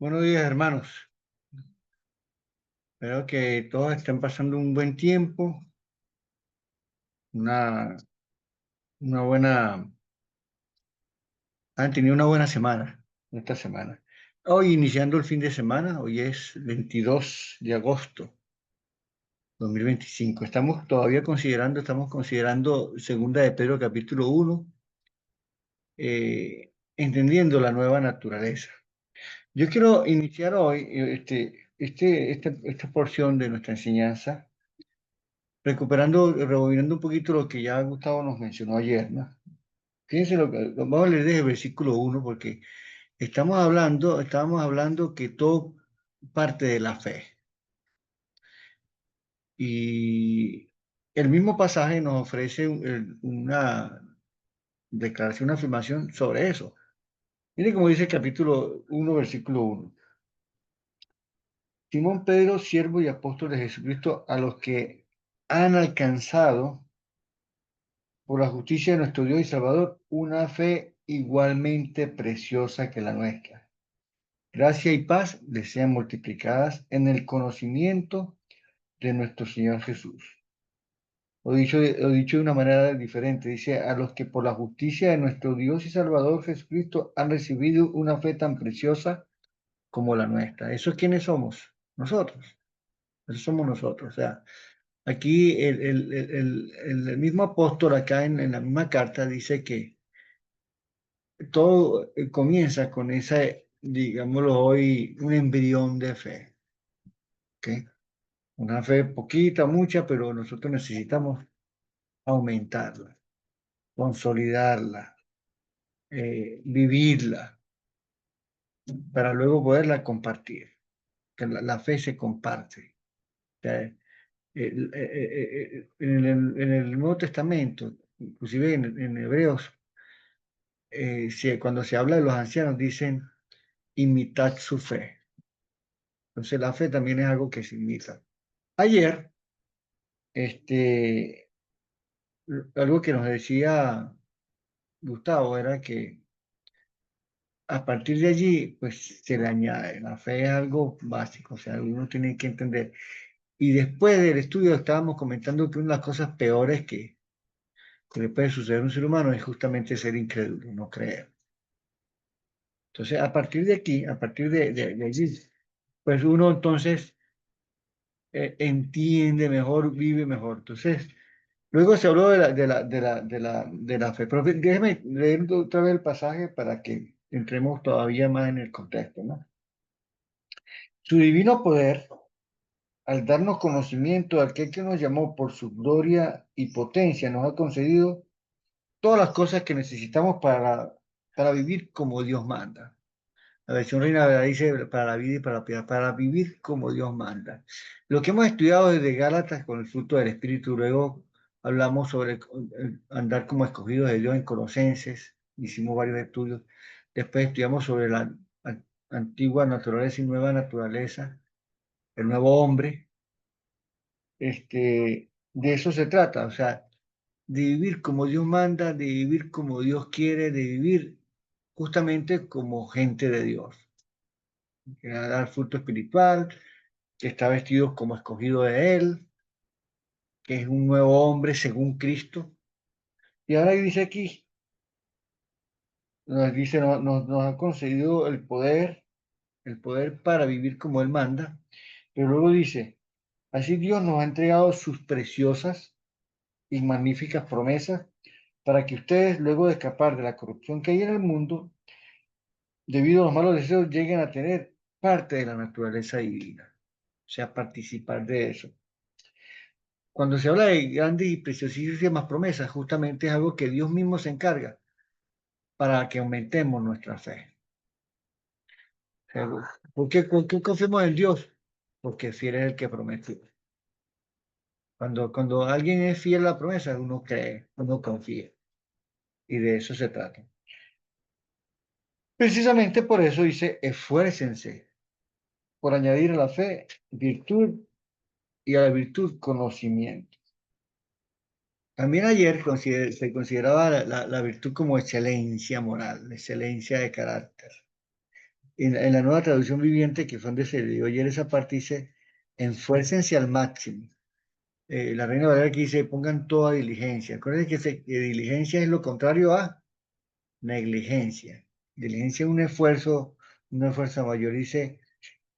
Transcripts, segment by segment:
Buenos días, hermanos. Espero que todos estén pasando un buen tiempo, una, una buena, han tenido una buena semana, esta semana. Hoy iniciando el fin de semana, hoy es 22 de agosto 2025. Estamos considerando Segunda de Pedro capítulo 1, entendiendo la nueva naturaleza. Yo quiero iniciar hoy esta porción de nuestra enseñanza rebobinando un poquito lo que ya Gustavo nos mencionó ayer, ¿no? Fíjense vamos a leer desde el versículo 1 porque estábamos hablando que todo parte de la fe. Y el mismo pasaje nos ofrece una declaración, una afirmación sobre eso. Miren cómo dice el capítulo 1, versículo 1. Simón Pedro, siervo y apóstol de Jesucristo, a los que han alcanzado por la justicia de nuestro Dios y Salvador, una fe igualmente preciosa que la nuestra. Gracia y paz les sean multiplicadas en el conocimiento de nuestro Señor Jesús. Lo dicho de una manera diferente, dice, a los que por la justicia de nuestro Dios y Salvador Jesucristo han recibido una fe tan preciosa como la nuestra. ¿Esos quiénes somos? Nosotros. Eso somos nosotros. O sea, aquí el mismo apóstol acá en la misma carta dice que todo comienza con esa, digámoslo hoy, un embrión de fe, ¿ok? Una fe poquita, mucha, pero nosotros necesitamos aumentarla, consolidarla, vivirla, para luego poderla compartir, que la fe se comparte. O sea, en el Nuevo Testamento, inclusive en Hebreos, cuando se habla de los ancianos, dicen, imitad su fe. Entonces la fe también es algo que se imita. Ayer, este, algo que nos decía Gustavo era que a partir de allí, pues se le añade, la fe es algo básico, o sea, uno tiene que entender. Y después del estudio estábamos comentando que una de las cosas peores que le puede suceder a un ser humano es justamente ser incrédulo, no creer. Entonces, a partir de aquí, a partir de allí, pues uno entonces entiende mejor, vive mejor. Entonces, luego se habló de la fe. Pero déjeme leer otra vez el pasaje para que entremos todavía más en el contexto, ¿no? Su divino poder, al darnos conocimiento de aquel que nos llamó por su gloria y potencia, nos ha concedido todas las cosas que necesitamos para vivir como Dios manda. La versión Reina Valera dice para la vida y para la piedad, para vivir como Dios manda. Lo que hemos estudiado desde Gálatas con el fruto del Espíritu, luego hablamos sobre andar como escogidos de Dios en Colosenses, hicimos varios estudios. Después estudiamos sobre la antigua naturaleza y nueva naturaleza, el nuevo hombre. De eso se trata, o sea, de vivir como Dios manda, de vivir como Dios quiere, de vivir justamente como gente de Dios, que va a dar fruto espiritual, que está vestido como escogido de Él, que es un nuevo hombre según Cristo. Y ahora dice aquí, nos dice, nos ha concedido el poder para vivir como Él manda, pero luego dice, así Dios nos ha entregado sus preciosas y magníficas promesas para que ustedes, luego de escapar de la corrupción que hay en el mundo, debido a los malos deseos, lleguen a tener parte de la naturaleza divina, o sea, participar de eso. Cuando se habla de grandes y preciosísimas promesas, justamente es algo que Dios mismo se encarga para que aumentemos nuestra fe. O sea, ¿por qué confiamos en Dios? Porque fiel es el que prometió. Cuando alguien es fiel a la promesa, uno cree, uno confía. Y de eso se trata. Precisamente por eso dice, esfuércense por añadir a la fe virtud y a la virtud conocimiento. También ayer se consideraba la virtud como excelencia moral, excelencia de carácter. en la nueva traducción viviente, que fue donde se dio ayer esa parte, dice, enfuércense al máximo. La Reina Valera aquí dice, pongan toda diligencia. Acuérdense que diligencia es lo contrario a negligencia. Diligencia es un esfuerzo mayor.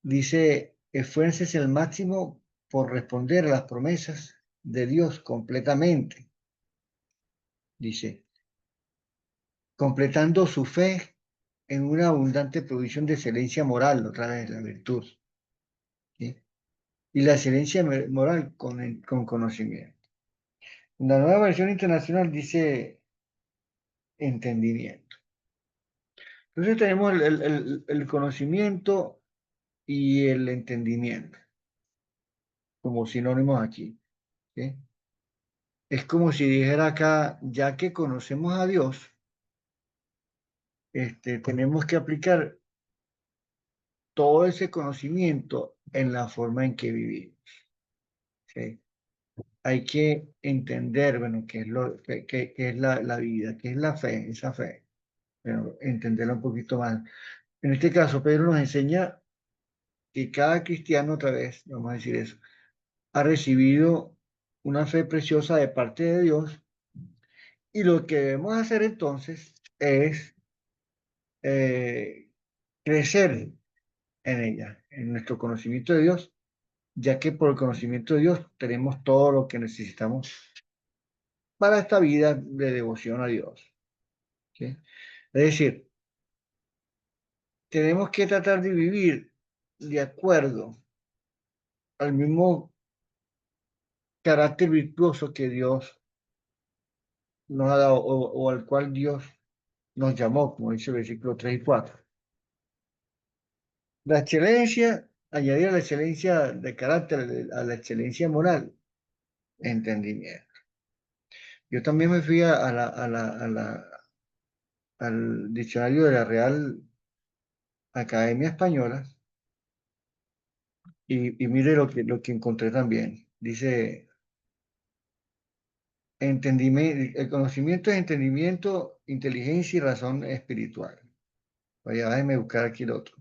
Dice, esfuércense al máximo por responder a las promesas de Dios completamente. Dice, completando su fe en una abundante provisión de excelencia moral, otra vez la virtud, ¿sí? Y la excelencia moral con conocimiento. La nueva versión internacional dice entendimiento. Entonces tenemos el conocimiento y el entendimiento como sinónimos aquí, ¿sí? Es como si dijera acá, ya que conocemos a Dios, tenemos que aplicar todo ese conocimiento en la forma en que vivimos, ¿sí? Hay que entender, bueno, qué es qué es la vida, qué es la fe, esa fe, pero entenderla un poquito más. En este caso, Pedro nos enseña que cada cristiano, otra vez, vamos a decir eso, ha recibido una fe preciosa de parte de Dios y lo que debemos hacer entonces es eh, crecer en ella, en nuestro conocimiento de Dios, ya que por el conocimiento de Dios tenemos todo lo que necesitamos para esta vida de devoción a Dios, ¿sí? Es decir, tenemos que tratar de vivir de acuerdo al mismo carácter virtuoso que Dios nos ha dado o al cual Dios nos llamó, como dice el versículo 3 y 4. La excelencia, añadir a la excelencia de carácter, a la excelencia moral, entendimiento. Yo también me fui al diccionario de la Real Academia Española y mire lo que encontré también. Dice, entendimiento, el conocimiento es entendimiento, inteligencia y razón espiritual. Vaya, déjeme buscar aquí el otro.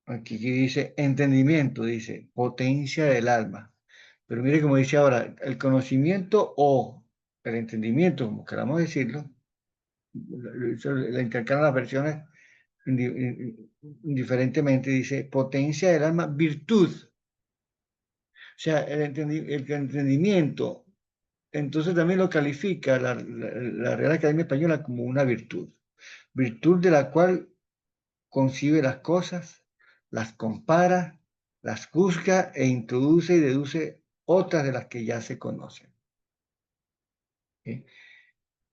Aquí dice entendimiento, dice potencia del alma. Pero mire como dice ahora, el conocimiento o el entendimiento, como queramos decirlo, le intercalan las versiones indiferentemente, dice potencia del alma, virtud. O sea, el entendimiento, entonces también lo califica la Real Academia Española como una virtud. Virtud de la cual concibe las cosas, las compara, las juzga e introduce y deduce otras de las que ya se conocen. ¿Sí?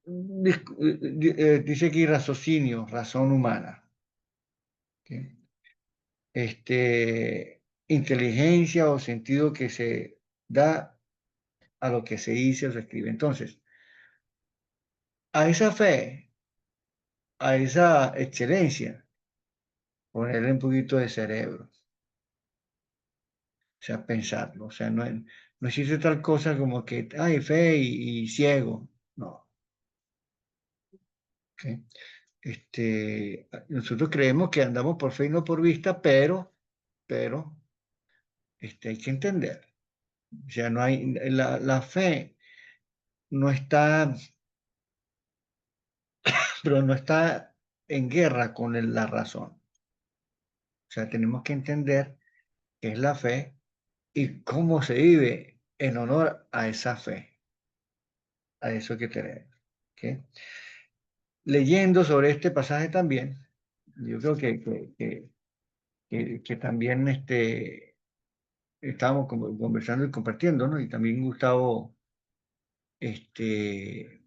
Dice aquí raciocinio, razón humana. ¿Sí? Inteligencia o sentido que se da a lo que se dice o se escribe. Entonces, a esa fe, a esa excelencia, ponerle un poquito de cerebro, o sea, pensarlo, o sea, no existe tal cosa como que hay fe y ciego, no. ¿Ok? Nosotros creemos que andamos por fe y no por vista, pero hay que entender, o sea, no hay, la fe no está, pero no está en guerra con la razón, o sea, tenemos que entender qué es la fe y cómo se vive en honor a esa fe, a eso que tenemos. ¿Ok? Leyendo sobre este pasaje también, yo creo que también estábamos conversando y compartiendo, ¿no? Y también Gustavo este,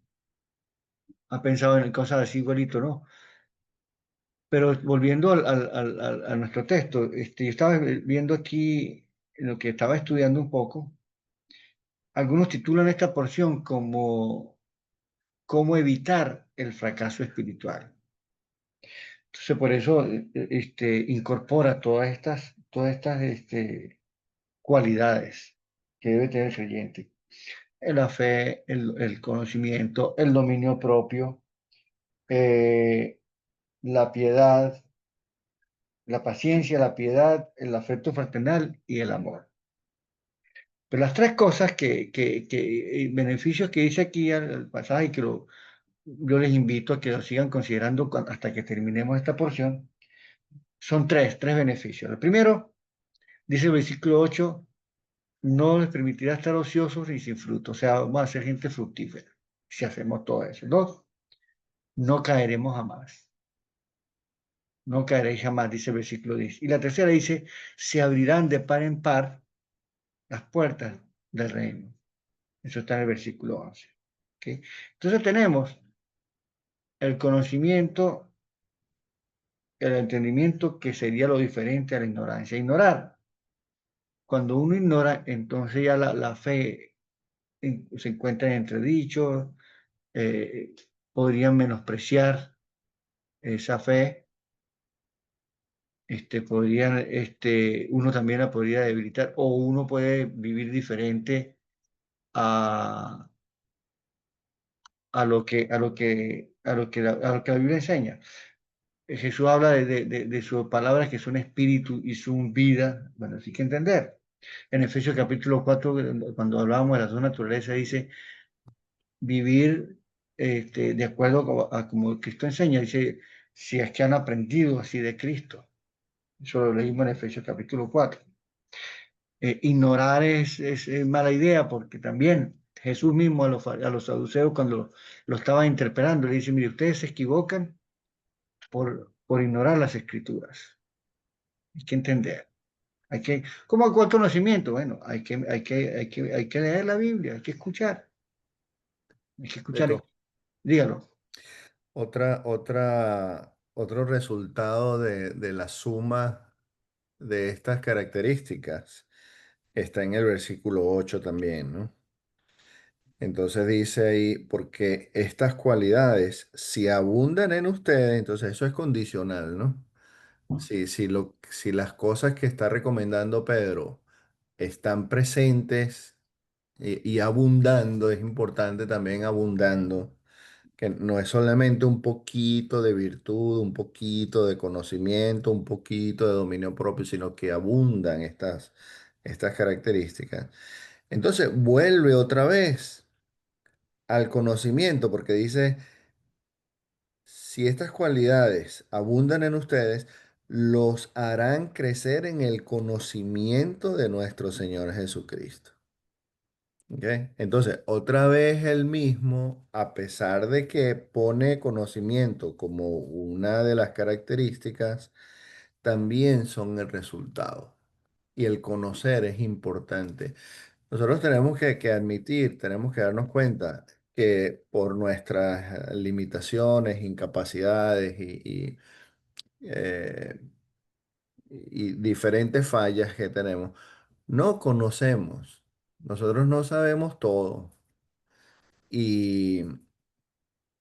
ha pensado en cosas así igualito, ¿no? Pero volviendo a nuestro texto, yo estaba viendo aquí en lo que estaba estudiando un poco, algunos titulan esta porción como cómo evitar el fracaso espiritual. Entonces, por eso incorpora todas estas cualidades que debe tener el creyente. La fe, el conocimiento, el dominio propio, la piedad, la paciencia, la piedad, el afecto fraternal y el amor. Pero las tres cosas beneficios que dice aquí al pasaje, y yo les invito a que lo sigan considerando hasta que terminemos esta porción, son tres beneficios. El primero, dice el versículo 8, no les permitirá estar ociosos ni sin fruto, o sea, vamos a ser gente fructífera si hacemos todo eso. Dos, no caeremos jamás, no caeréis jamás, dice el versículo 10. Y la tercera dice, se abrirán de par en par las puertas del reino. Eso está en el versículo 11. ¿Ok? Entonces tenemos el conocimiento, el entendimiento que sería lo diferente a la ignorancia. Ignorar. Cuando uno ignora, entonces ya la fe se encuentra en entredicho, eh, podrían menospreciar esa fe, uno también la podría debilitar o uno puede vivir diferente a, a lo que la Biblia enseña. Jesús habla de sus palabras que son espíritu y son vida. Bueno, así que entender. En Efesios capítulo 4, cuando hablábamos de las dos naturalezas, dice vivir de acuerdo a como Cristo enseña. Dice, si es que han aprendido así de Cristo. Eso lo leímos en Efesios capítulo 4. Ignorar es mala idea porque también Jesús mismo a los saduceos cuando lo estaba interpelando le dice, mire, ustedes se equivocan por ignorar las escrituras. Hay que entender. ¿Cómo conocimiento? Bueno, hay que leer la Biblia, hay que escuchar, Beto, dígalo. otro resultado de la suma de estas características está en el versículo 8 también, ¿no? Entonces dice ahí, porque estas cualidades, si abundan en ustedes, entonces eso es condicional, ¿no? Si las cosas que está recomendando Pedro están presentes y abundando, es importante también abundando, que no es solamente un poquito de virtud, un poquito de conocimiento, un poquito de dominio propio, sino que abundan estas características. Entonces vuelve otra vez al conocimiento, porque dice, si estas cualidades abundan en ustedes, los harán crecer en el conocimiento de nuestro Señor Jesucristo. ¿Ok? Entonces, otra vez el mismo, a pesar de que pone conocimiento como una de las características, también son el resultado. Y el conocer es importante. Nosotros tenemos que admitir, tenemos que darnos cuenta que por nuestras limitaciones, incapacidades eh, y diferentes fallas que tenemos, no conocemos. Nosotros no sabemos todo y,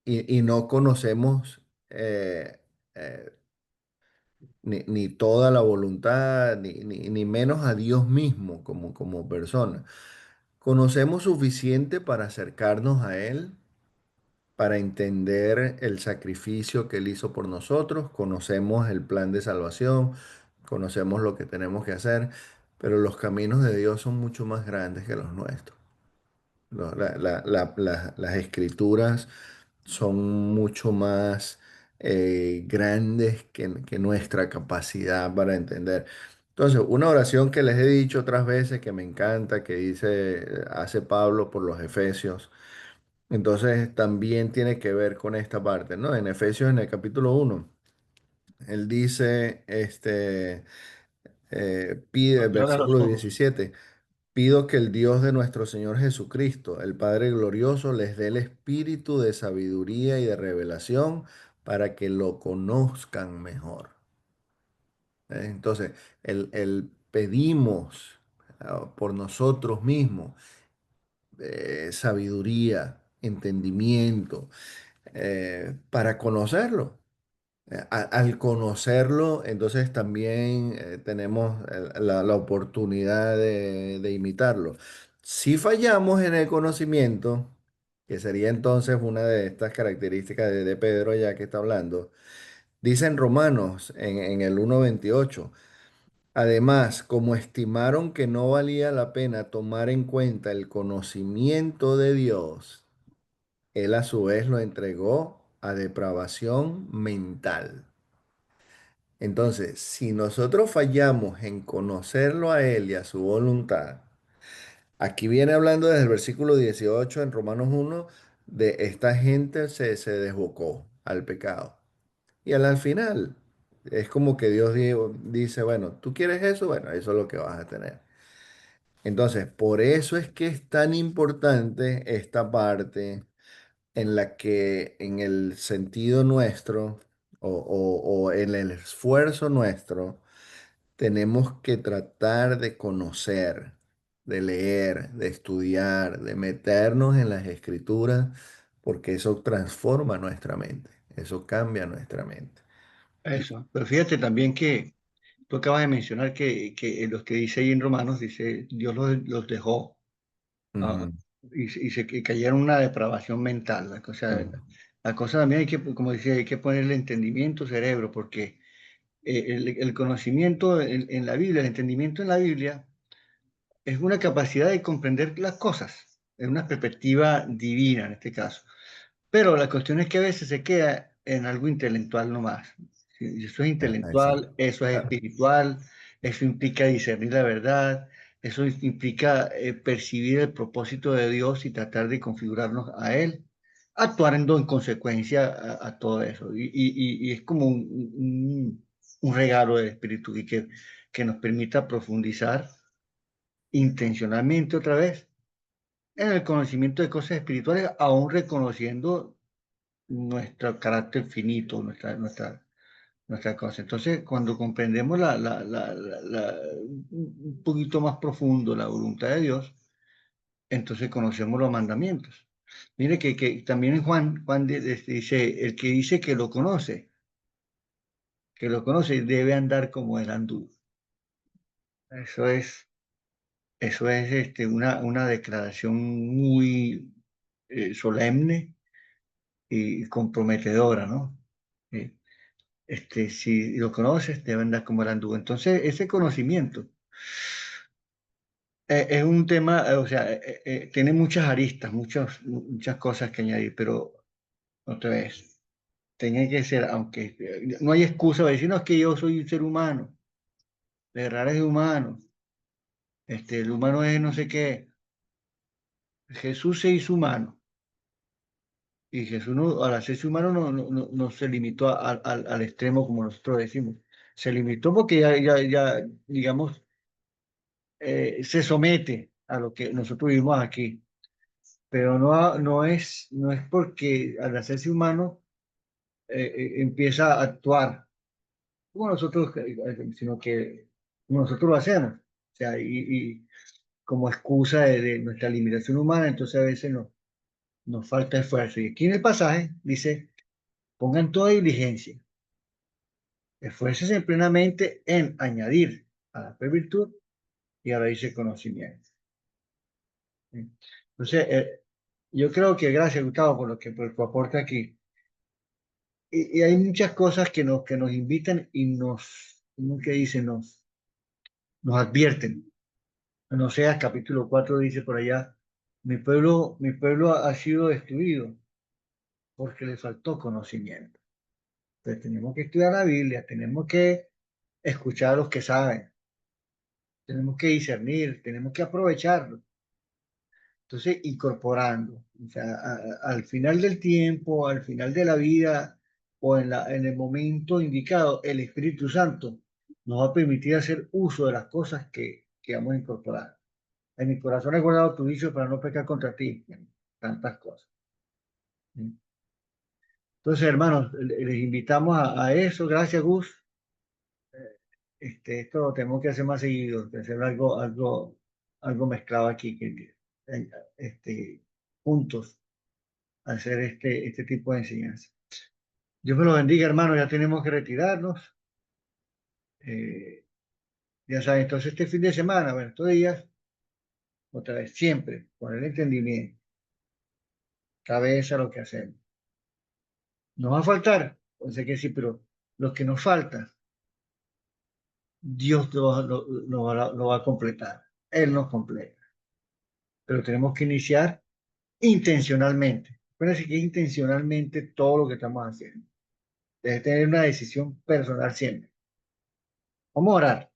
y no conocemos eh, ni toda la voluntad, ni menos a Dios mismo como persona. Conocemos suficiente para acercarnos a Él, para entender el sacrificio que Él hizo por nosotros, conocemos el plan de salvación, conocemos lo que tenemos que hacer, pero los caminos de Dios son mucho más grandes que los nuestros. Las escrituras son mucho más grandes que nuestra capacidad para entender. Entonces, una oración que les he dicho otras veces que me encanta, que hace Pablo por los Efesios, entonces también tiene que ver con esta parte, ¿no? En Efesios, en el capítulo 1, él dice, pide, Hágalo versículo todo. 17. Pido que el Dios de nuestro Señor Jesucristo, el Padre glorioso, les dé el espíritu de sabiduría y de revelación para que lo conozcan mejor. Entonces, el pedimos por nosotros mismos sabiduría, entendimiento, para conocerlo. Al conocerlo, entonces también tenemos la oportunidad de imitarlo. Si fallamos en el conocimiento, que sería entonces una de estas características de Pedro ya que está hablando, Dice en Romanos, en el 1:28, además, como estimaron que no valía la pena tomar en cuenta el conocimiento de Dios, Él a su vez lo entregó a depravación mental. Entonces, si nosotros fallamos en conocerlo a Él y a su voluntad, aquí viene hablando desde el versículo 18 en Romanos 1, de esta gente se desbocó al pecado. Y al final, es como que Dios dice, bueno, ¿tú quieres eso? Bueno, eso es lo que vas a tener. Entonces, por eso es que es tan importante esta parte en la que en el sentido nuestro o en el esfuerzo nuestro, tenemos que tratar de conocer, de leer, de estudiar, de meternos en las escrituras, porque eso transforma nuestra mente, eso cambia nuestra mente. Eso. Pero fíjate también que tú acabas de mencionar que los que dice ahí en Romanos, dice, Dios los dejó ah, Ujú, que cayeron en una depravación mental. ujú, La cosa también hay que, como decía, hay que ponerle entendimiento, cerebro, porque el conocimiento en la Biblia, el entendimiento en la Biblia, es una capacidad de comprender las cosas, en una perspectiva divina en este caso. Pero la cuestión es que a veces se queda en algo intelectual nomás. Si eso es exacto, intelectual, eso es claro. espiritual, eso implica discernir la verdad, eso implica percibir el propósito de Dios y tratar de configurarnos a Él, actuando en consecuencia a todo eso. Y es como un regalo del Espíritu que nos permita profundizar intencionalmente otra vez en el conocimiento de cosas espirituales, aún reconociendo nuestro carácter finito, nuestra cosa. Entonces, cuando comprendemos un poquito más profundo la voluntad de Dios, entonces conocemos los mandamientos. Mire que también en dice, el que dice que lo conoce, debe andar como él anduvo. Eso es, eso es una declaración muy solemne y comprometedora, ¿no? Eh, si lo conoces, debe andar como él anduvo. Entonces, ese conocimiento es un tema, o sea, tiene muchas aristas, muchas cosas que añadir, pero otra vez, tiene que ser, aunque no hay excusa para decir, no, es que yo soy un ser humano, de errar es humano, el humano es no sé qué. Jesús se hizo humano y Jesús al hacerse humano no se limitó al extremo como nosotros decimos. Se limitó porque ya digamos, se somete a lo que nosotros vivimos aquí, pero no es porque al hacerse humano empieza a actuar como nosotros, sino que como nosotros lo hacemos. O sea, y como excusa de nuestra limitación humana, entonces a veces nos falta esfuerzo. Y aquí en el pasaje dice, pongan toda diligencia, esfuércense plenamente en añadir a la fe virtud y ahora dice conocimiento. ¿Sí? Entonces, yo creo que gracias, Gustavo, por tu aporte aquí. Y hay muchas cosas que nos invitan y ¿cómo que dice? Nos advierten. En Oseas capítulo 4 dice por allá, mi pueblo ha sido destruido porque le faltó conocimiento. Entonces tenemos que estudiar la Biblia, tenemos que escuchar a los que saben, tenemos que discernir, tenemos que aprovecharlo. Entonces, incorporando, o sea, al final del tiempo, al final de la vida o en el momento indicado, el Espíritu Santo nos va a permitir hacer uso de las cosas que vamos a incorporar. En mi corazón he guardado tu dicho para no pecar contra ti. Tantas cosas. Entonces, hermanos, les invitamos a eso. Gracias, Gus. Esto lo tenemos que hacer más seguido, que hacer algo mezclado aquí, eh, juntos, hacer este tipo de enseñanza. Dios me lo bendiga, hermano. Ya tenemos que retirarnos. Eh, ya saben, entonces este fin de semana, bueno, estos días, otra vez, siempre, con el entendimiento, cabeza lo que hacemos. ¿Nos va a faltar? Pensé que sí, pero lo que nos falta, Dios lo va a completar. Él nos completa. Pero tenemos que iniciar intencionalmente. Acuérdense que es intencionalmente todo lo que estamos haciendo. Debe tener una decisión personal siempre. Vamos a orar.